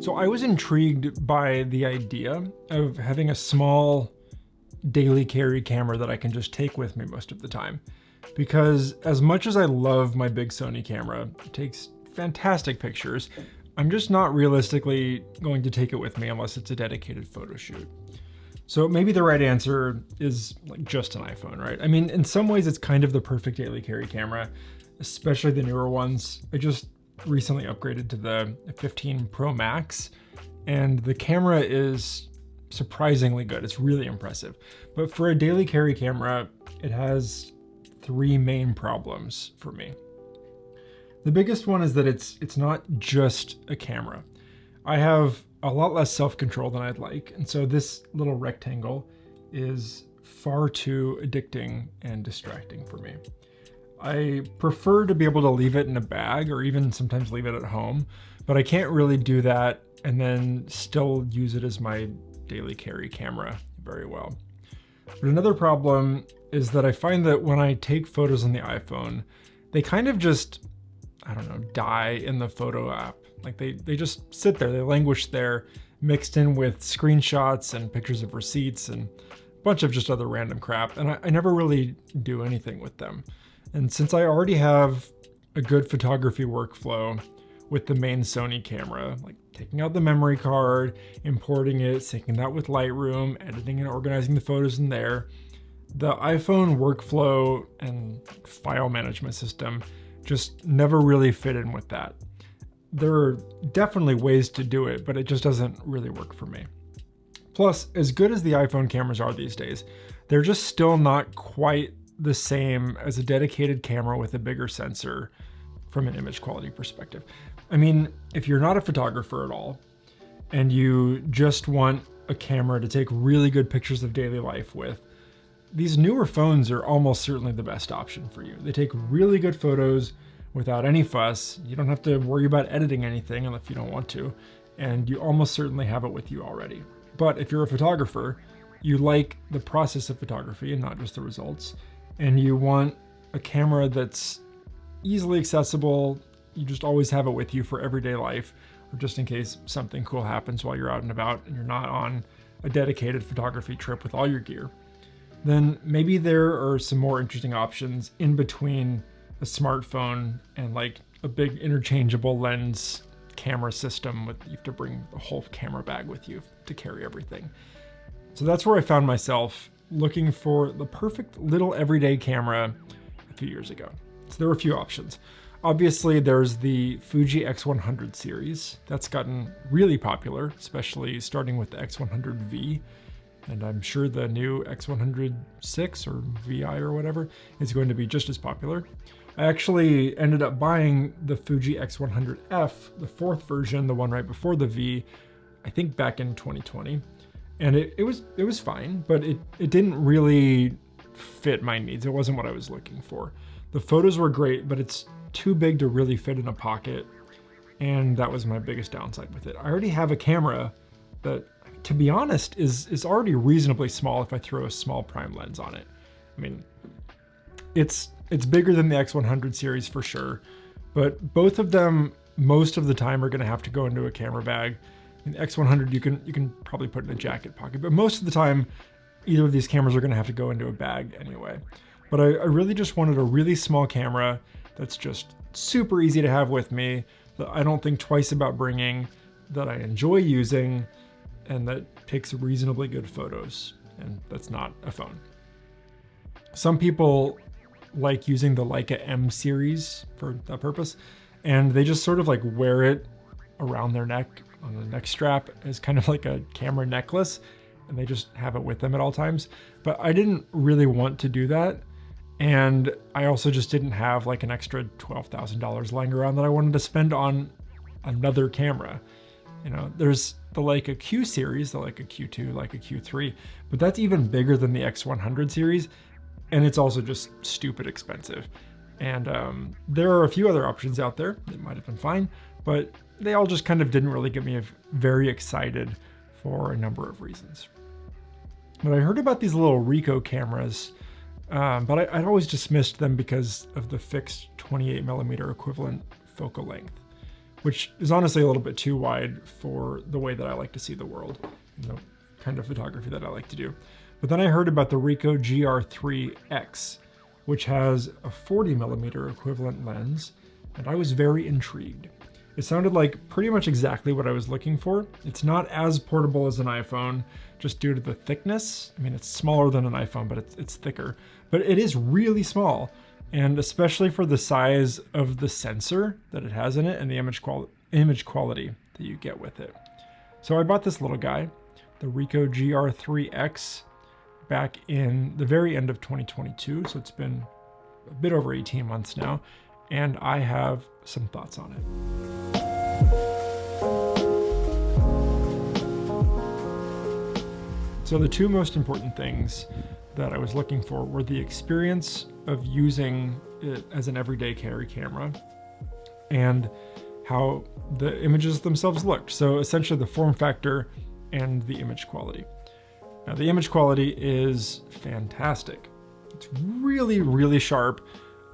So I was intrigued by the idea of having a small daily carry camera that I can just take with me most of the time. Because as much as I love my big Sony camera, it takes fantastic pictures, I'm just not realistically going to take it with me unless it's a dedicated photo shoot. So maybe the right answer is like just an iPhone, right? I mean, in some ways it's kind of the perfect daily carry camera, especially the newer ones. I just recently upgraded to the 15 Pro Max, and the camera is surprisingly good. It's really impressive. But for a daily carry camera, it has three main problems for me. The biggest one is that it's not just a camera. I have a lot less self-control than I'd like, and so this little rectangle is far too addicting and distracting for me. I prefer to be able to leave it in a bag or even sometimes leave it at home, but I can't really do that and then still use it as my daily carry camera very well. But another problem is that I find that when I take photos on the iPhone, they kind of just, I don't know, die in the photo app. Like they just sit there, they languish there, mixed in with screenshots and pictures of receipts and a bunch of just other random crap. And I never really do anything with them. And since I already have a good photography workflow with the main Sony camera, like taking out the memory card, importing it, syncing that with Lightroom, editing and organizing the photos in there, the iPhone workflow and file management system just never really fit in with that. There are definitely ways to do it, but it just doesn't really work for me. Plus, as good as the iPhone cameras are these days, they're just still not quite the same as a dedicated camera with a bigger sensor from an image quality perspective. I mean, if you're not a photographer at all and you just want a camera to take really good pictures of daily life with, these newer phones are almost certainly the best option for you. They take really good photos without any fuss. You don't have to worry about editing anything if you don't want to, and you almost certainly have it with you already. But if you're a photographer, you like the process of photography and not just the results, and you want a camera that's easily accessible, you just always have it with you for everyday life, or just in case something cool happens while you're out and about and you're not on a dedicated photography trip with all your gear, then maybe there are some more interesting options in between a smartphone and like a big interchangeable lens camera system with you have to bring the whole camera bag with you to carry everything. So that's where I found myself looking for the perfect little everyday camera a few years ago. So there were a few options. Obviously, there's the Fuji X100 series. That's gotten really popular, especially starting with the X100V. And I'm sure the new X100VI or VI or whatever is going to be just as popular. I actually ended up buying the Fuji X100F, the fourth version, the one right before the V, I think back in 2020. And it was fine, but it didn't really fit my needs. It wasn't what I was looking for. The photos were great, but it's too big to really fit in a pocket. And that was my biggest downside with it. I already have a camera that, to be honest, is already reasonably small if I throw a small prime lens on it. I mean, it's bigger than the X100 series for sure, but both of them most of the time are going to have to go into a camera bag. In the X100 you can probably put in a jacket pocket, but most of the time either of these cameras are going to have to go into a bag anyway. But I really just wanted a really small camera that's just super easy to have with me, that I don't think twice about bringing, that I enjoy using, and that takes reasonably good photos, and that's not a phone. Some people like using the Leica M series for that purpose, and they just sort of like wear it around their neck on the neck strap as kind of like a camera necklace, and they just have it with them at all times. But I didn't really want to do that, and I also just didn't have like an extra $12,000 lying around that I wanted to spend on another camera. You know, there's the Leica Q series, the Leica Q2, Leica Q3, but that's even bigger than the X100 series, and it's also just stupid expensive. And there are a few other options out there that might have been fine, but they all just kind of didn't really get me very excited for a number of reasons. But I heard about these little Ricoh cameras, but I'd always dismissed them because of the fixed 28mm equivalent focal length. which is honestly a little bit too wide for the way that I like to see the world, and the kind of photography that I like to do. But then I heard about the Ricoh GR3X, which has a 40mm equivalent lens, and I was very intrigued. It sounded like pretty much exactly what I was looking for. It's not as portable as an iPhone, just due to the thickness. I mean, it's smaller than an iPhone, but it's thicker. But it is really small, and especially for the size of the sensor that it has in it and the image quality that you get with it. So I bought this little guy, the Ricoh GR3X, back in the very end of 2022, so it's been a bit over 18 months now, and I have some thoughts on it. So the two most important things that I was looking for were the experience of using it as an everyday carry camera and how the images themselves looked. So essentially the form factor and the image quality. Now the image quality is fantastic. It's really, really sharp.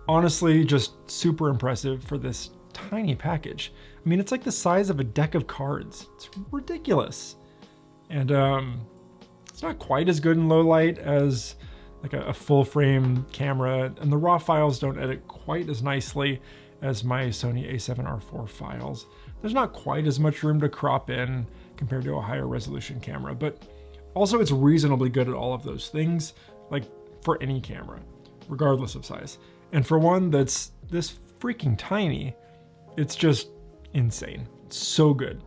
Honestly, just super impressive for this tiny package. I mean, it's like the size of a deck of cards. It's ridiculous. And it's not quite as good in low light as like a full frame camera, and the raw files don't edit quite as nicely as my Sony a7R4 files. There's not quite as much room to crop in compared to a higher resolution camera, but also it's reasonably good at all of those things, like for any camera, regardless of size. And for one that's this freaking tiny, it's just insane. It's so good.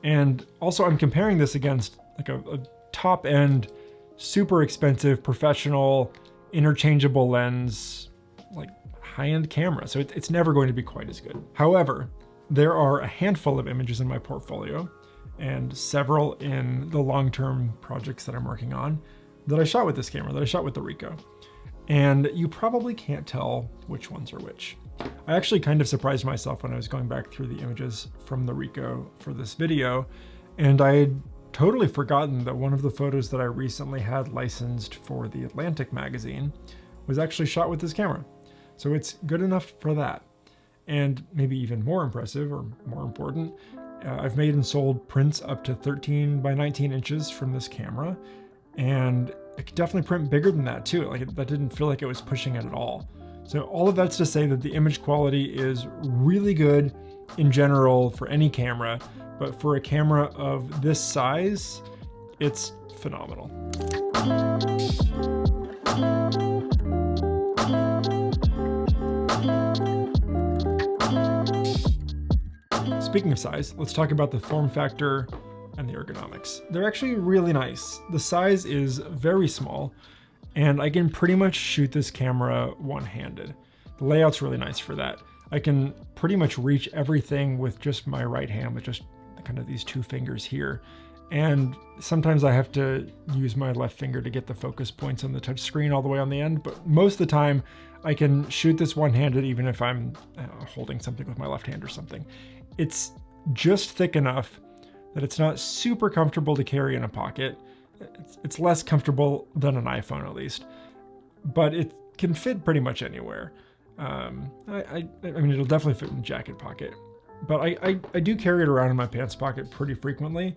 And also I'm comparing this against like a top end, super expensive, professional, interchangeable lens, like high-end camera. So it's never going to be quite as good. However, there are a handful of images in my portfolio and several in the long-term projects that I'm working on that I shot with this camera, that I shot with the Ricoh. And you probably can't tell which ones are which. I actually kind of surprised myself when I was going back through the images from the Ricoh for this video, and I had totally forgotten that one of the photos that I recently had licensed for the Atlantic magazine was actually shot with this camera. So it's good enough for that. And maybe even more impressive or more important, I've made and sold prints up to 13 by 19 inches from this camera, and it could definitely print bigger than that too. Like that didn't feel like it was pushing it at all. So all of that's to say that the image quality is really good in general for any camera, but for a camera of this size, it's phenomenal. Speaking of size, let's talk about the form factor and the ergonomics. They're actually really nice. The size is very small, and I can pretty much shoot this camera one-handed. The layout's really nice for that. I can pretty much reach everything with just my right hand, with just kind of these two fingers here. And sometimes I have to use my left finger to get the focus points on the touch screen all the way on the end, but most of the time I can shoot this one-handed even if I'm holding something with my left hand or something. It's just thick enough that it's not super comfortable to carry in a pocket. It's less comfortable than an iPhone at least, but it can fit pretty much anywhere. I mean, it'll definitely fit in the jacket pocket, but I do carry it around in my pants pocket pretty frequently,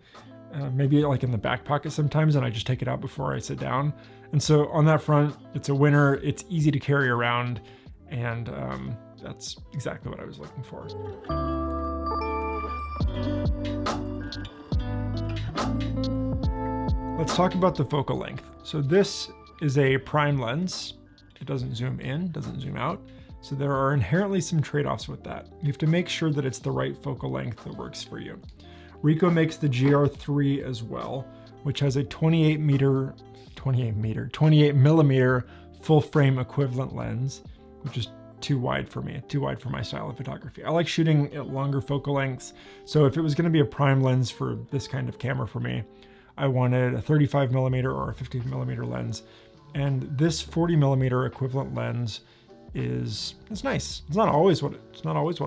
maybe like in the back pocket sometimes, and I just take it out before I sit down. And so on that front, it's a winner. It's easy to carry around, and that's exactly what I was looking for. Let's talk about the focal length. So this is a prime lens. It doesn't zoom in, doesn't zoom out. So there are inherently some trade-offs with that. You have to make sure that it's the right focal length that works for you. Ricoh makes the GR3 as well, which has a 28 millimeter full frame equivalent lens, which is too wide for me, too wide for my style of photography. I like shooting at longer focal lengths. So if it was gonna be a prime lens for this kind of camera for me, I wanted a 35 millimeter or a 50 millimeter lens. And this 40 millimeter equivalent lens it's nice. It's not always what I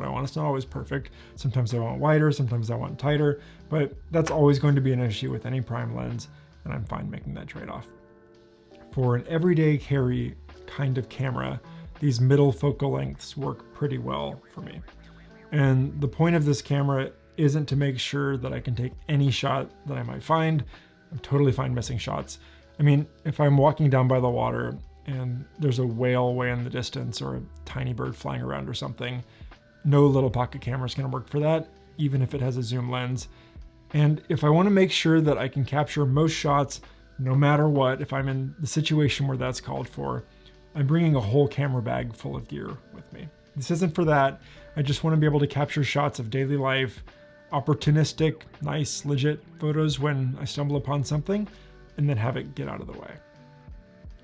want. It's not always perfect. Sometimes I want wider, sometimes I want tighter, but that's always going to be an issue with any prime lens, and I'm fine making that trade-off. For an everyday carry kind of camera, these middle focal lengths work pretty well for me. And the point of this camera isn't to make sure that I can take any shot that I might find. I'm totally fine missing shots. I mean, if I'm walking down by the water and there's a whale way in the distance or a tiny bird flying around or something, no little pocket camera is going to work for that, even if it has a zoom lens. And if I want to make sure that I can capture most shots, no matter what, if I'm in the situation where that's called for, I'm bringing a whole camera bag full of gear with me. This isn't for that. I just want to be able to capture shots of daily life, opportunistic, nice, legit photos when I stumble upon something, and then have it get out of the way.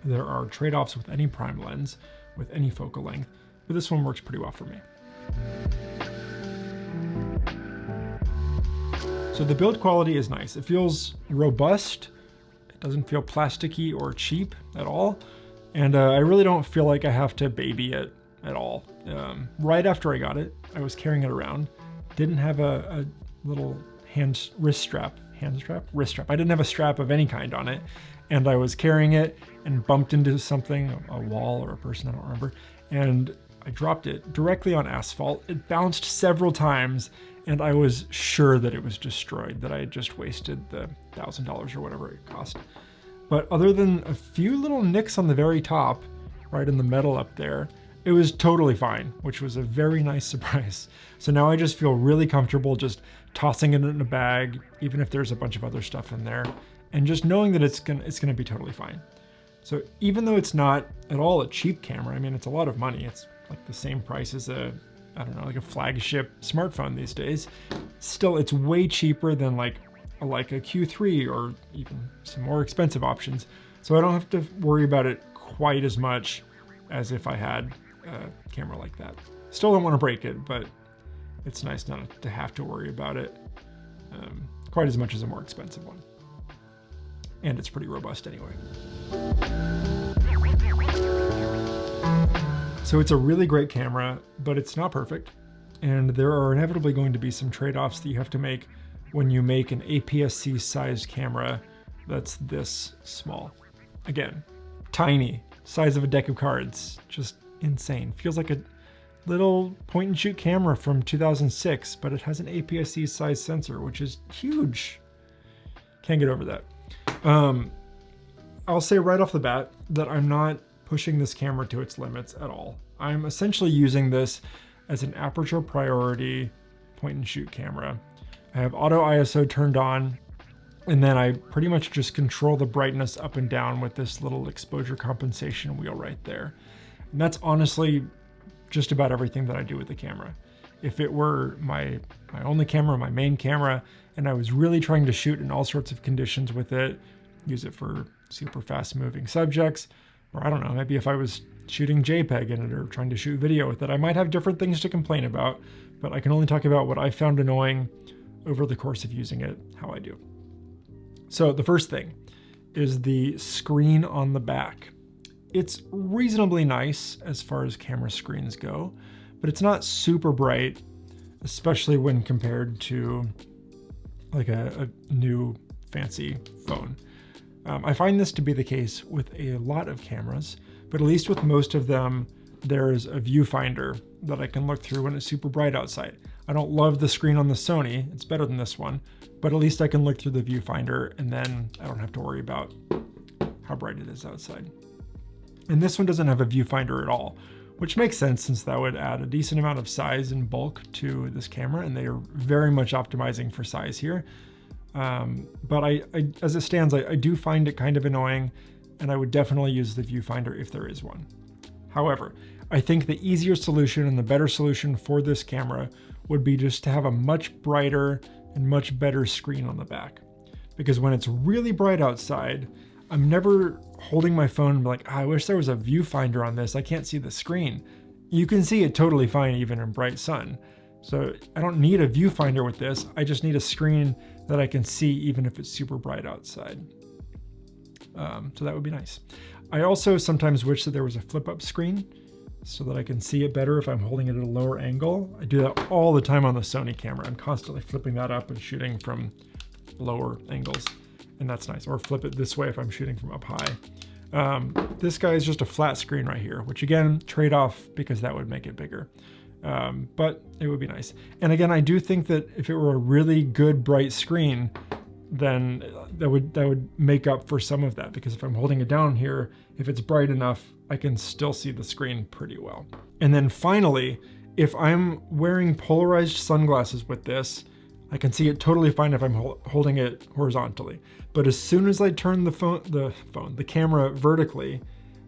There are trade-offs with any prime lens, with any focal length, but this one works pretty well for me. So the build quality is nice. It feels robust. It doesn't feel plasticky or cheap at all. And I really don't feel like I have to baby it at all. Right after I got it, I was carrying it around. Didn't have a little wrist strap. I didn't have a strap of any kind on it. And I was carrying it and bumped into something, a wall or a person, I don't remember. And I dropped it directly on asphalt. It bounced several times and I was sure that it was destroyed, that I had just wasted the $1,000 or whatever it cost. But other than a few little nicks on the very top, right in the metal up there, it was totally fine, which was a very nice surprise. So now I just feel really comfortable just tossing it in a bag, even if there's a bunch of other stuff in there, and just knowing that it's gonna be totally fine. So even though it's not at all a cheap camera, I mean, it's a lot of money. It's like the same price as like a flagship smartphone these days. Still, it's way cheaper than like a Q3 or even some more expensive options. So I don't have to worry about it quite as much as if I had a camera like that. Still don't want to break it, but it's nice not to have to worry about it quite as much as a more expensive one. And it's pretty robust anyway. So it's a really great camera, but it's not perfect. And there are inevitably going to be some trade-offs that you have to make when you make an APS-C sized camera that's this small. Again, tiny, size of a deck of cards, just insane. Feels like a little point and shoot camera from 2006, but it has an APS-C size sensor, which is huge. Can't get over that. I'll say right off the bat that I'm not pushing this camera to its limits at all. I'm essentially using this as an aperture priority point and shoot camera. I have auto ISO turned on, and then I pretty much just control the brightness up and down with this little exposure compensation wheel right there. And that's honestly just about everything that I do with the camera. If it were my only camera, my main camera, and I was really trying to shoot in all sorts of conditions with it, use it for super fast moving subjects, or I don't know, maybe if I was shooting JPEG in it or trying to shoot video with it, I might have different things to complain about, but I can only talk about what I found annoying over the course of using it, how I do. So the first thing is the screen on the back. It's reasonably nice as far as camera screens go, but it's not super bright, especially when compared to like a new fancy phone. I find this to be the case with a lot of cameras, but at least with most of them, there's a viewfinder that I can look through when it's super bright outside. I don't love the screen on the Sony, it's better than this one, but at least I can look through the viewfinder and then I don't have to worry about how bright it is outside. And this one doesn't have a viewfinder at all, which makes sense since that would add a decent amount of size and bulk to this camera, and they are very much optimizing for size here. But I as it stands, I do find it kind of annoying, and I would definitely use the viewfinder if there is one. However, I think the easier solution and the better solution for this camera would be just to have a much brighter and much better screen on the back. Because when it's really bright outside, I'm never holding my phone and be like, I wish there was a viewfinder on this, I can't see the screen. You can see it totally fine even in bright sun. So I don't need a viewfinder with this, I just need a screen that I can see even if it's super bright outside. So that would be nice. I also sometimes wish that there was a flip up screen so that I can see it better if I'm holding it at a lower angle. I do that all the time on the Sony camera. I'm constantly flipping that up and shooting from lower angles, and that's nice. Or flip it this way if I'm shooting from up high. This guy is just a flat screen right here, which again, trade off because that would make it bigger. but it would be nice. And again, I do think that if it were a really good bright screen, then that would make up for some of that, because if I'm holding it down here, if it's bright enough, I can still see the screen pretty well. And then finally, if I'm wearing polarized sunglasses with this, I can see it totally fine if I'm holding it horizontally. But as soon as I turn the camera vertically,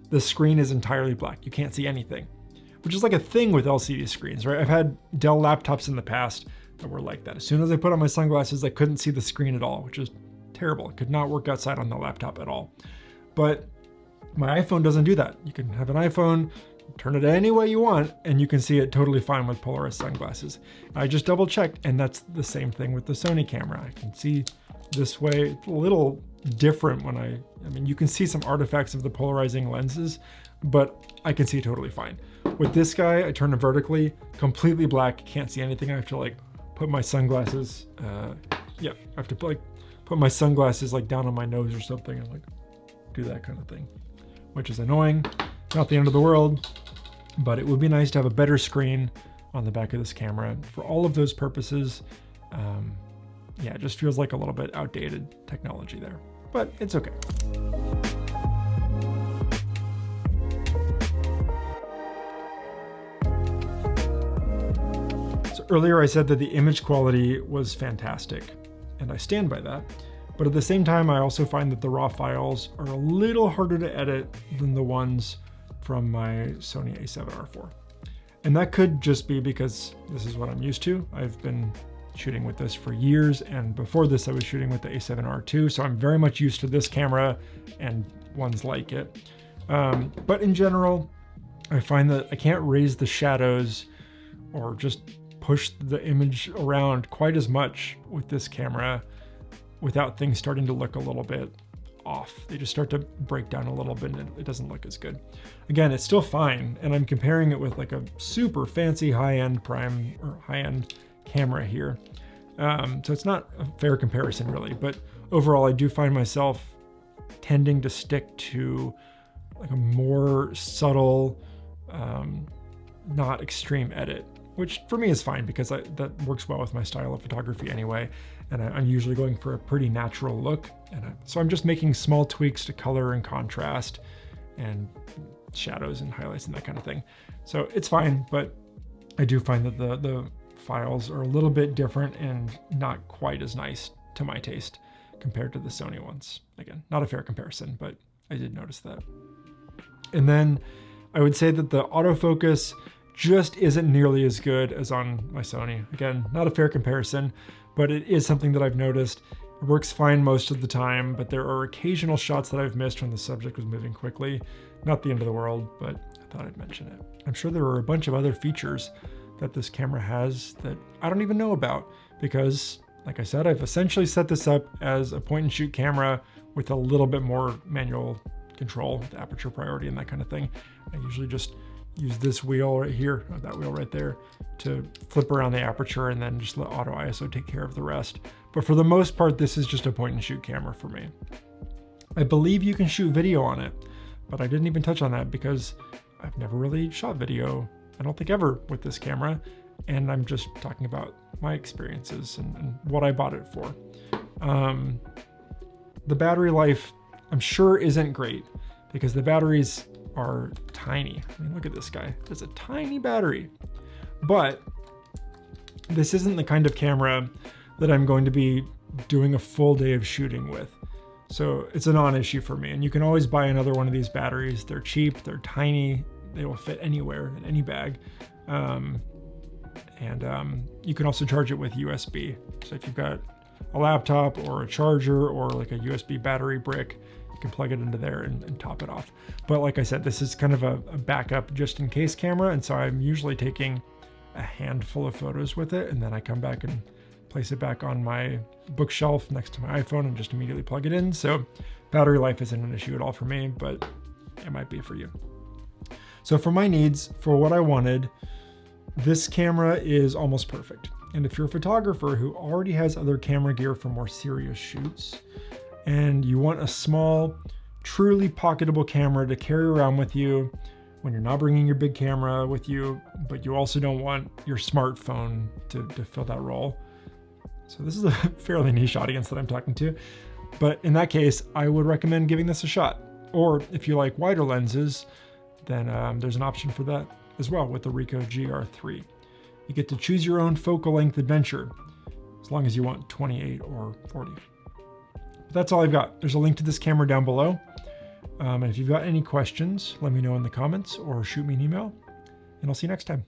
the screen is entirely black. You can't see anything, which is like a thing with LCD screens, right? I've had Dell laptops in the past that were like that. As soon as I put on my sunglasses, I couldn't see the screen at all, which is terrible. It could not work outside on the laptop at all. But my iPhone doesn't do that. You can have an iPhone, turn it any way you want, and you can see it totally fine with polarized sunglasses. I just double checked, and that's the same thing with the Sony camera. I can see this way. It's a little different when I mean, you can see some artifacts of the polarizing lenses, but I can see totally fine. With this guy, I turn it vertically, completely black, can't see anything. I have to like put my sunglasses, I have to like put my sunglasses like down on my nose or something and like do that kind of thing, which is annoying. Not the end of the world, but it would be nice to have a better screen on the back of this camera. For all of those purposes, yeah, it just feels like a little bit outdated technology there, but it's okay. So earlier I said that the image quality was fantastic, and I stand by that. But at the same time, I also find that the raw files are a little harder to edit than the ones from my Sony a7R IV. And that could just be because this is what I'm used to. I've been shooting with this for years, and before this I was shooting with the a7R II, so I'm very much used to this camera and ones like it. But in general, I find that I can't raise the shadows or just push the image around quite as much with this camera without things starting to look a little bit off. They just start to break down a little bit and it doesn't look as good. Again, it's still fine, and I'm comparing it with like a super fancy high-end prime or high-end camera here. So it's not a fair comparison really, but overall I do find myself tending to stick to like a more subtle, not extreme edit, which for me is fine because that works well with my style of photography anyway. And I'm usually going for a pretty natural look. So I'm just making small tweaks to color and contrast and shadows and highlights and that kind of thing. So it's fine, but I do find that the files are a little bit different and not quite as nice to my taste compared to the Sony ones. Again, not a fair comparison, but I did notice that. And then I would say that the autofocus just isn't nearly as good as on my Sony. Again, not a fair comparison, but it is something that I've noticed. It works fine most of the time, but there are occasional shots that I've missed when the subject was moving quickly. Not the end of the world, but I thought I'd mention it. I'm sure there are a bunch of other features that this camera has that I don't even know about because, like I said, I've essentially set this up as a point and shoot camera with a little bit more manual control, with aperture priority and that kind of thing. I usually just use this wheel right here, or that wheel right there, to flip around the aperture and then just let auto ISO take care of the rest. But for the most part, this is just a point and shoot camera for me. I believe you can shoot video on it, but I didn't even touch on that because I've never really shot video, I don't think ever, with this camera. And I'm just talking about my experiences and what I bought it for. The battery life, I'm sure isn't great because the batteries are tiny. I mean, look at this guy. It's a tiny battery. But this isn't the kind of camera that I'm going to be doing a full day of shooting with. So it's a non-issue for me. And you can always buy another one of these batteries. They're cheap, they're tiny, they will fit anywhere in any bag. You can also charge it with USB. So if you've got a laptop or a charger or like a USB battery brick, you can plug it into there and top it off. But like I said, this is kind of a backup just in case camera. And so I'm usually taking a handful of photos with it. And then I come back and place it back on my bookshelf next to my iPhone and just immediately plug it in. So battery life isn't an issue at all for me, but it might be for you. So for my needs, for what I wanted, this camera is almost perfect. And if you're a photographer who already has other camera gear for more serious shoots, and you want a small, truly pocketable camera to carry around with you when you're not bringing your big camera with you, but you also don't want your smartphone to fill that role. So this is a fairly niche audience that I'm talking to, but in that case, I would recommend giving this a shot. Or if you like wider lenses, then there's an option for that as well with the Ricoh GR3. You get to choose your own focal length adventure, as long as you want 28 or 40. But that's all I've got. There's a link to this camera down below. And if you've got any questions, let me know in the comments or shoot me an email, and I'll see you next time.